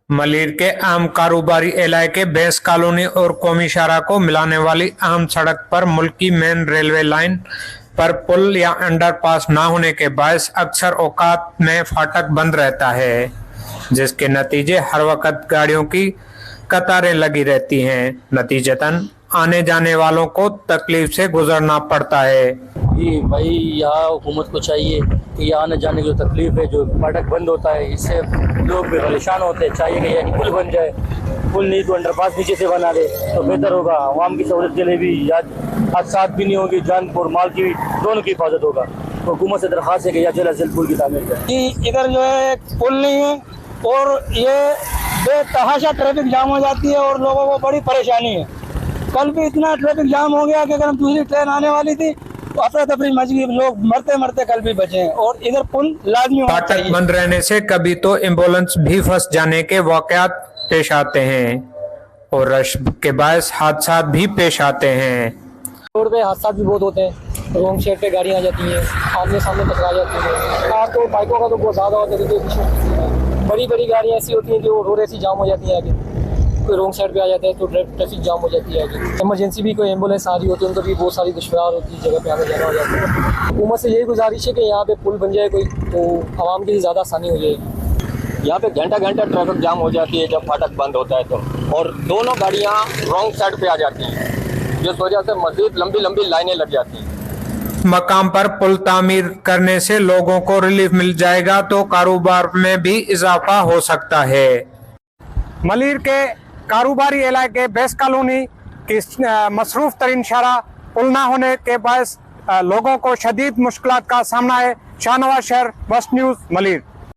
मलिर के अहम कारोबारी इलाके बेस कॉलोनी और कौमीशारा को मिलाने वाली अहम सड़क पर मुल्की मेन रेलवे लाइन पर पुल या अंडरपास न होने के बायस अक्सर औकात में फाटक बंद रहता है, जिसके नतीजे हर वक्त गाड़ियों की कतारें लगी रहती हैं। नतीजतन आने जाने वालों को तकलीफ से गुजरना पड़ता है। जी भाई, यहाँ हुकूमत को चाहिए कि यहाँ आने जाने की जो तकलीफ है, जो फाटक बंद होता है, इससे लोग भी परेशान होते हैं। चाहिए कि यानी पुल बन जाए, पुल नहीं तो अंडरपास नीचे से बना दे तो बेहतर होगा। आवाम की सहूलत के लिए भी हादसा भी नहीं होगी, जान और माल की भी दोनों की हिफाजत होगा। तो हुकूमत से दरख्वास्त है कि यहाँ जल्द से जल्द पुल की तामीर करें। कि इधर जो है पुल नहीं है और ये बेतहाशा ट्रैफिक जाम हो जाती है और लोगों को बड़ी परेशानी है। कल भी इतना ट्रैफिक जाम हो गया कि अगर हम दूसरी ट्रेन आने वाली थी तो अफरा तफरी मच गई, लोग मरते मरते कल भी बचे हैं। और इधर पुल लाजमी होना चाहिए। फाटक बंद रहने से कभी तो एम्बुलेंस भी फंस जाने के वाकयात पेश आते हैं और रश के बायस हादसा भी पेश आते हैं। रोड पे हादसा भी बहुत होते हैं, रॉन्ग साइड पे गाड़ियाँ आ जाती हैं, आमने सामने टकरा जाती हैं। कार तो बाइकों का तो बहुत ज़्यादा होता है क्योंकि बड़ी बड़ी गाड़ियाँ ऐसी होती हैं जो रोड ऐसी जाम हो जाती है, आगे कोई रॉन्ग साइड पे आ जाता है तो ट्रैफिक जाम हो जाती है। आगे इमरजेंसी भी कोई एम्बुलेंस आ रही होती है, उनको भी बहुत सारी दुश्वार होती है, जगह पे आने जाना हो जाता है। हुकूमत से यही गुजारिश है कि यहाँ पे पुल बन जाए कोई, तो आवाम के लिए ज़्यादा आसानी हो जाएगी। यहाँ पे घंटा घंटा ट्रैफिक जाम हो जाती है जब फाटक बंद होता है तो, और दोनों गाड़ियाँ रॉन्ग साइड पे आ जाती हैं, जिस वजह से मजीद लंबी लंबी लाइनें लग जाती हैं। मकाम पर पुल तामीर करने से लोगों को रिलीफ मिल जाएगा तो कारोबार में भी इजाफा हो सकता है। मलिर के कारोबारी इलाके बेस कॉलोनी की मसरूफ तरीन शारा पुल न होने के बायस लोगों को शदीद मुश्किलात का सामना है। शाहनवाज शहर, वस्ट न्यूज़, मलिर।